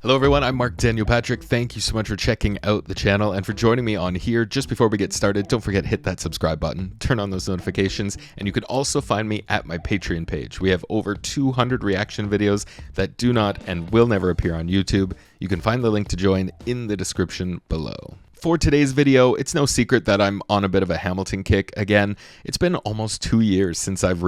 Hello everyone, I'm Marc Daniel Patrick. Thank you so much for checking out the channel and for joining me on here. Just before we get started, don't forget hit that subscribe button, turn on those notifications, and you can also find me at my Patreon page. We have over 200 reaction videos that do not and will never appear on YouTube. You can find the link to join in the description below. For today's video, it's no secret that I'm on a bit of a Hamilton kick again. It's been almost 2 years since I've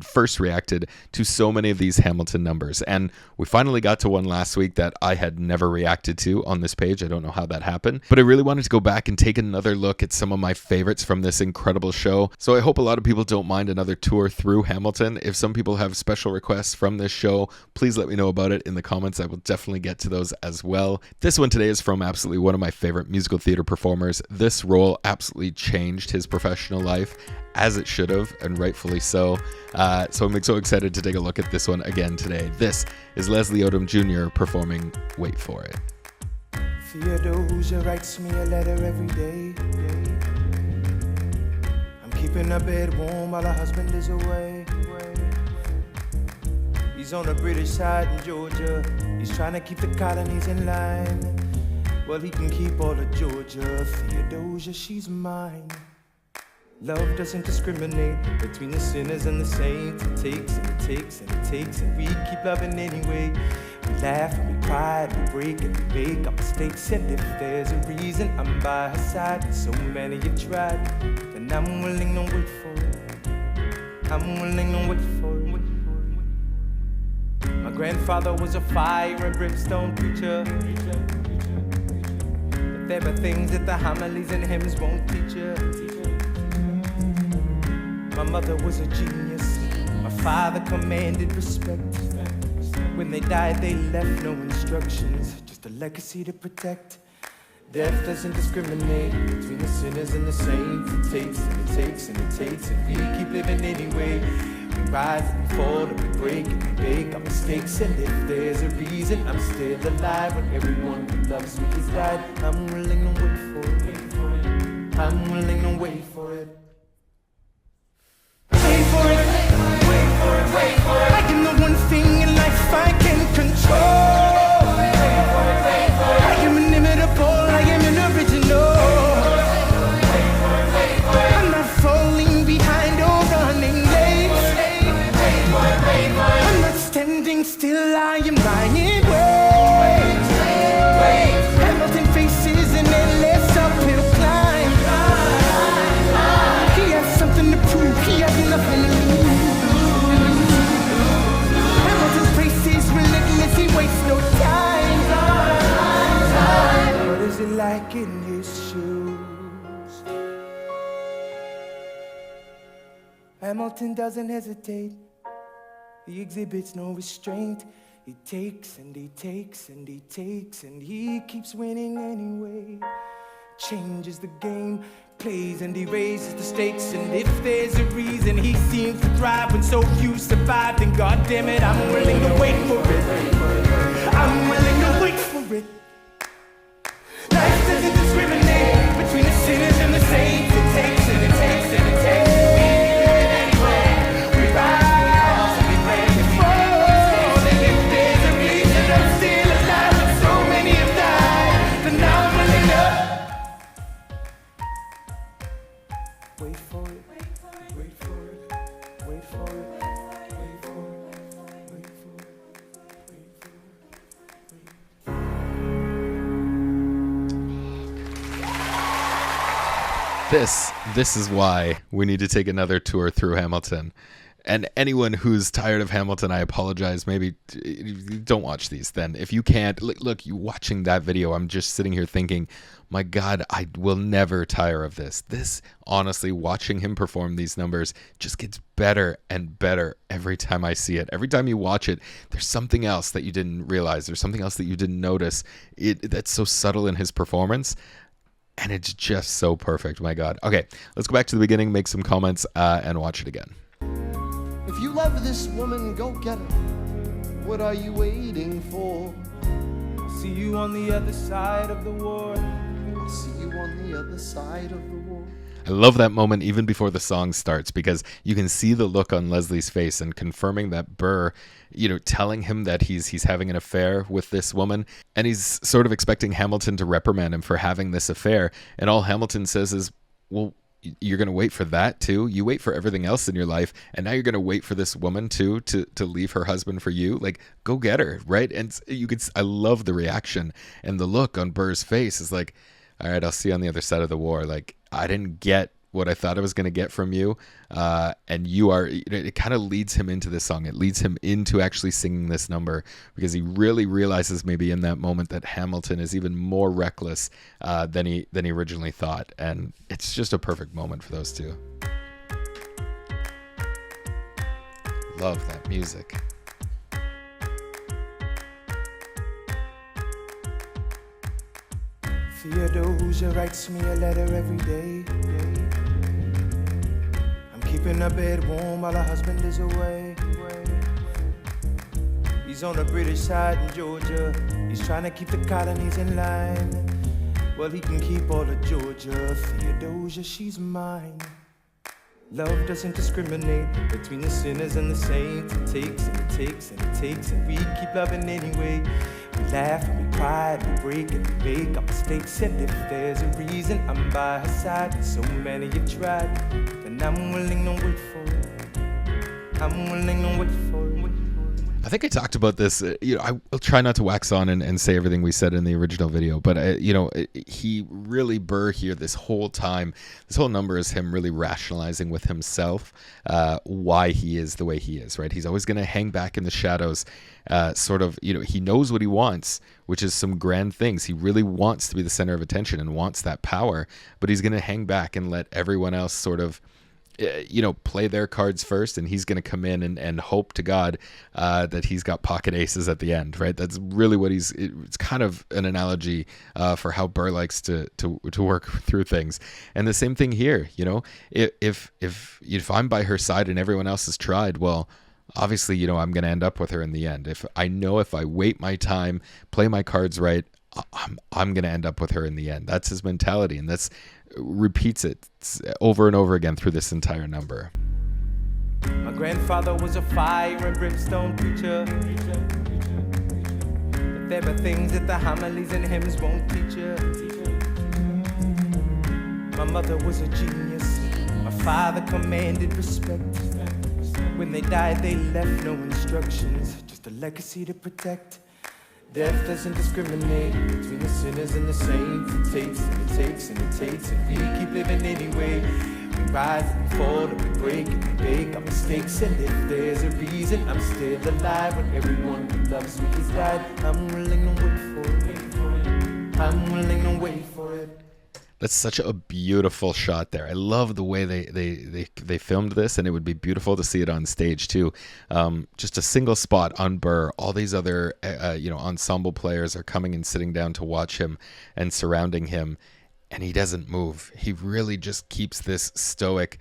first reacted to so many of these Hamilton numbers, and we finally got to one last week that I had never reacted to on this page. I don't know how that happened, but I really wanted to go back and take another look at some of my favorites from this incredible show. So I hope a lot of people don't mind another tour through Hamilton. If some people have special requests from this show, please let me know about it in the comments. I will definitely get to those as well. This one today is from absolutely one of my favorite musical theater performers. This role absolutely changed his professional life, as it should have, and rightfully so. So I'm so excited to take a look at this one again today. This is Leslie Odum Jr. performing Wait For It. Theodosia writes me a letter every day. I'm keeping her bed warm while her husband is away. He's on the British side in Georgia. He's trying to keep the colonies in line. Well, he can keep all of Georgia. Theodosia, she's mine. Love doesn't discriminate between the sinners and the saints. It takes and it takes and it takes, and we keep loving anyway. We laugh and we cry and we break and we make our mistakes. And if there's a reason I'm by her side, so many have tried, then I'm willing to wait for it. I'm willing to wait for it. My grandfather was a fire and brimstone preacher. There are things that the homilies and hymns won't teach you. My mother was a genius. My father commanded respect. When they died, they left no instructions, just a legacy to protect. Death doesn't discriminate between the sinners and the saints. It takes and it takes and it takes, and we keep living anyway. We rise and we fall and we break and we make our mistakes. And if there's a reason I'm still alive when everyone who loves me has died, I'm willing to wait for it. I'm willing to wait for it. Wait for it, wait for it, wait for it. I am the one thing in life I can control. Wait for it, wait for it. I am inimitable, I am an original. Wait for it, wait for it. I'm not falling behind or running late. I'm not standing still, I am lying. Wait. Hamilton faces an endless uphill climb. He has something to prove, he has nothing to lose. Hamilton's pace is relentless, he wastes no time. What is it like in his shoes? Hamilton doesn't hesitate. He exhibits no restraint. He takes and he takes and he takes, and he keeps winning anyway. Changes the game, plays and he raises the stakes. And if there's a reason he seems to thrive when so few survive, then God damn it, I'm willing to wait for it. I'm willing to wait for it. Life doesn't discriminate between the sinners and the saints. It takes and it takes and it takes. Wait for it, wait for it, wait for it, wait for it, wait for it, wait for it. This is why we need to take another tour through Hamilton. And anyone who's tired of Hamilton, I apologize. Maybe don't watch these then. If you can't, look, you watching that video, I'm just sitting here thinking, my God, I will never tire of this. This, honestly, watching him perform these numbers just gets better and better every time I see it. Every time you watch it, there's something else that you didn't realize. There's something else that you didn't notice. That's so subtle in his performance. And it's just so perfect, my God. Okay, let's go back to the beginning, make some comments, and watch it again. If you love this woman, go get her. What are you waiting for? See you on the other side of the war. I'll see you on the other side of the war. I love that moment even before the song starts, because you can see the look on Leslie's face and confirming that Burr, telling him that he's having an affair with this woman, and he's sort of expecting Hamilton to reprimand him for having this affair. And all Hamilton says is, well, you're going to wait for that too? You wait for everything else in your life, and now you're going to wait for this woman too to leave her husband for you? Like, go get her, right? And I love the reaction and the look on Burr's face is like, all right, I'll see you on the other side of the war. Like, I didn't get what I thought I was going to get from you. And you are, it kind of leads him into this song. It leads him into actually singing this number, because he really realizes maybe in that moment that Hamilton is even more reckless than he originally thought. And it's just a perfect moment for those two. Love that music. Theodosia writes me a letter every day. I'm keeping her bed warm while her husband is away. He's on the British side in Georgia. He's trying to keep the colonies in line. Well, he can keep all of Georgia. Theodosia, she's mine. Love doesn't discriminate between the sinners and the saints. It takes and it takes and it takes, and we keep loving anyway. We laugh and we cry and we break and we make our mistakes. And if there's a reason I'm by her side, so many have tried, then I'm willing to wait for it. I'm willing to wait for it. I think I talked about this. I will try not to wax on and say everything we said in the original video, but he really, Burr here, this whole time, this whole number is him really rationalizing with himself why he is the way he is, right? He's always going to hang back in the shadows, he knows what he wants, which is some grand things. He really wants to be the center of attention and wants that power, but he's going to hang back and let everyone else sort of play their cards first, and he's going to come in and hope to God that he's got pocket aces at the end, right? That's really what it's kind of an analogy for how Burr likes to work through things. And the same thing here, if I'm by her side and everyone else has tried, well, obviously, I'm going to end up with her in the end. If I wait my time, play my cards right, I'm going to end up with her in the end. That's his mentality, and that's repeats it over and over again through this entire number. My grandfather was a fire and brimstone preacher, but there are things that the homilies and hymns won't teach you. My mother was a genius. My father commanded respect. When they died, they left no instructions, just a legacy to protect. Death doesn't discriminate between the sinners and the saints. It takes and it takes and it takes, and we keep living anyway. We rise and we fall and we break and we make our mistakes. And if there's a reason I'm still alive when everyone who loves me has died, I'm willing to wait for it. I'm willing to wait for it. That's such a beautiful shot there. I love the way they filmed this, and it would be beautiful to see it on stage too. Just a single spot on Burr. All these other ensemble players are coming and sitting down to watch him and surrounding him, and he doesn't move. He really just keeps this stoic,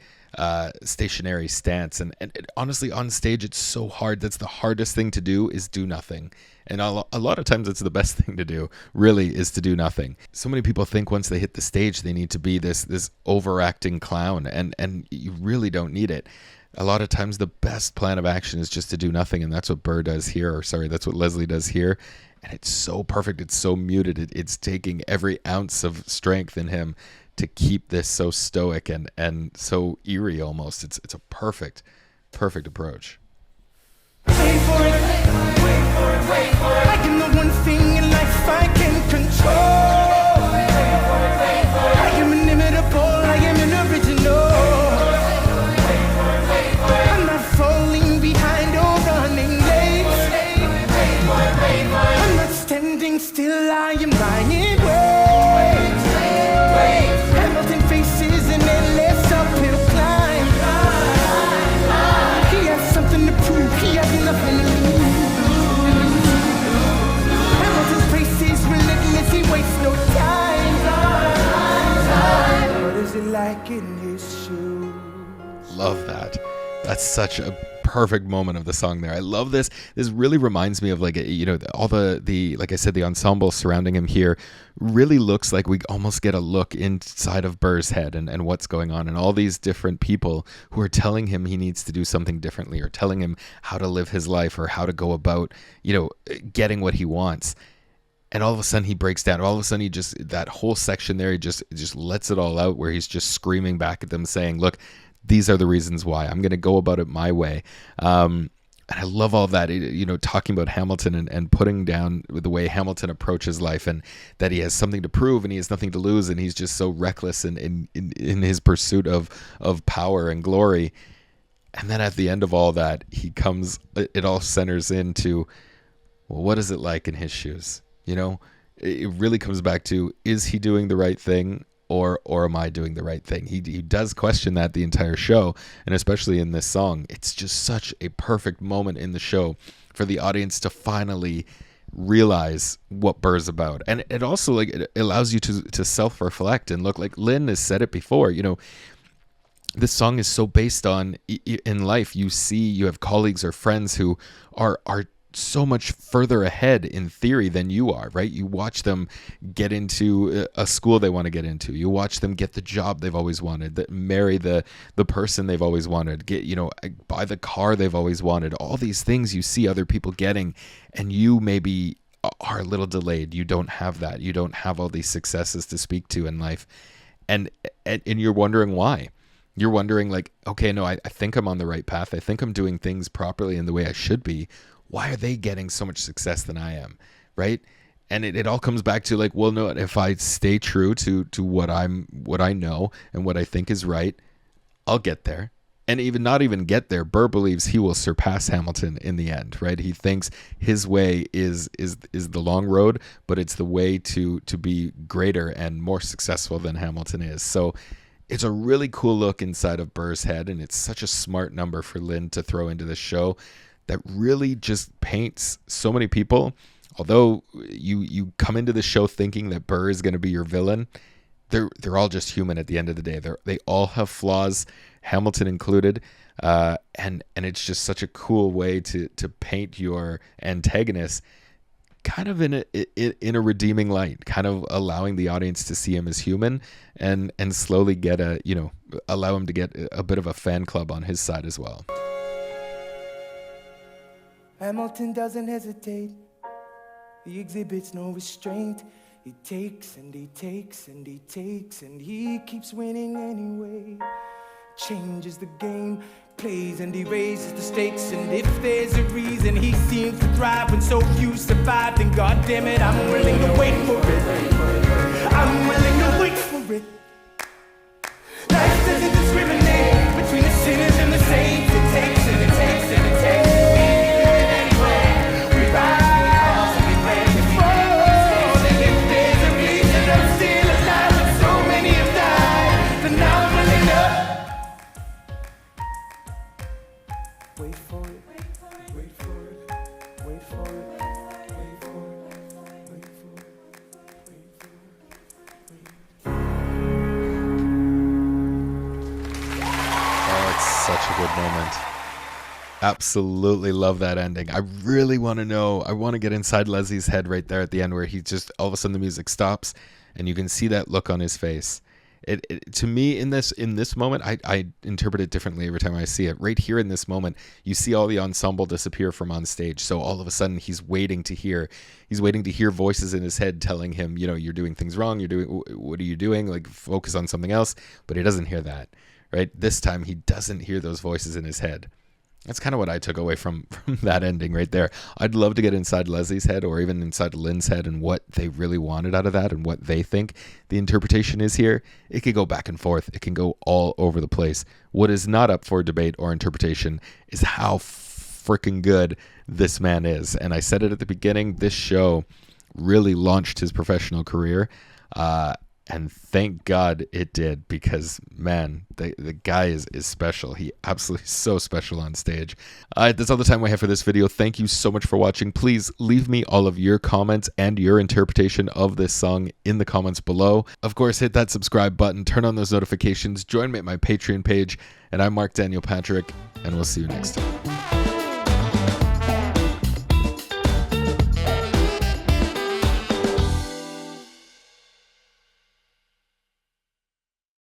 stationary stance. And honestly, on stage, it's so hard. That's the hardest thing to do, is do nothing. And a lot of times it's the best thing to do, really, is to do nothing. So many people think once they hit the stage, they need to be this overacting clown, and you really don't need it. A lot of times the best plan of action is just to do nothing, and that's what Burr does here, that's what Leslie does here. And it's so perfect. It's so muted. It's taking every ounce of strength in him to keep this so stoic and so eerie almost. It's a perfect approach. Wait for it, wait for it, wait for it. I can know one thing in life I can control. Wait for it, wait for it. I am inimitable, I am an original. Wait for it, wait for it. I'm not falling behind or running late. Wait for it, wait for it. I'm not standing still, I am lying in wait. Wait. Hamilton faces an endless uphill climb. He has something That's such a perfect moment of the song there. I love this. This really reminds me of like, you know, all the like I said, the ensemble surrounding him here really looks like we almost get a look inside of Burr's head and what's going on, and all these different people who are telling him he needs to do something differently, or telling him how to live his life, or how to go about, you know, getting what he wants. And all of a sudden he breaks down. All of a sudden he just, that whole section there, he just lets it all out, where he's just screaming back at them saying, look, these are the reasons why. I'm going to go about it my way. And I love all that, you know, talking about Hamilton and putting down the way Hamilton approaches life, and that he has something to prove and he has nothing to lose, and he's just so reckless in his pursuit of power and glory. And then at the end of all that, it all centers into, well, what is it like in his shoes? You know, it really comes back to, is he doing the right thing, or am I doing the right thing? He does question that the entire show, and especially in this song. It's just such a perfect moment in the show for the audience to finally realize what Burr's about. And it also, like, it allows you to self-reflect and look, like Lynn has said it before, you know, this song is so based on, in life, you have colleagues or friends who are so much further ahead in theory than you are, right? You watch them get into a school they want to get into. You watch them get the job they've always wanted, that marry the person they've always wanted, buy the car they've always wanted. All these things you see other people getting, and you maybe are a little delayed. You don't have that. You don't have all these successes to speak to in life. And you're wondering why. You're wondering, like, okay, no, I think I'm on the right path. I think I'm doing things properly in the way I should be. Why are they getting so much success than I am, right? And it all comes back to, like, well, no, if I stay true to what I know and what I think is right, I'll get there. And not even get there, Burr believes he will surpass Hamilton in the end, right? He thinks his way is the long road, but it's the way to be greater and more successful than Hamilton is. So it's a really cool look inside of Burr's head, and it's such a smart number for Lynn to throw into the show that really just paints so many people. Although you come into the show thinking that Burr is going to be your villain, they're all just human at the end of the day. They all have flaws, Hamilton included, and it's just such a cool way to paint your antagonist kind of in a redeeming light, kind of allowing the audience to see him as human, and slowly get allow him to get a bit of a fan club on his side as well. Hamilton doesn't hesitate. He exhibits no restraint. He takes and he takes and he takes, and he keeps winning anyway. Changes the game, plays and he raises the stakes. And if there's a reason he seems to thrive when so few survive, then God damn it, I'm willing to wait for it. I'm willing to wait for it. Life doesn't discriminate between the sinners and the saints. It takes and it takes and it takes. Moment. Absolutely love that ending. I really want to know. I want to get inside Leslie's head right there at the end, where he just all of a sudden the music stops and you can see that look on his face. It to me in this moment, I interpret it differently every time I see it. Right here in this moment, you see all the ensemble disappear from on stage. So all of a sudden he's waiting to hear voices in his head telling him, you're doing things wrong. What are you doing? Like, focus on something else. But he doesn't hear that. Right? This time he doesn't hear those voices in his head. That's kind of what I took away from that ending right there. I'd love to get inside Leslie's head, or even inside Lynn's head, and what they really wanted out of that and what they think the interpretation is here. It could go back and forth. It can go all over the place. What is not up for debate or interpretation is how freaking good this man is. And I said it at the beginning, this show really launched his professional career. And thank God it did, because man, the guy is special. He absolutely so special on stage. That's all the time we have for this video. Thank you so much for watching. Please leave me all of your comments and your interpretation of this song in the comments below. Of course, hit that subscribe button, turn on those notifications, join me at my Patreon page, and I'm Marc Daniel Patrick, and we'll see you next time.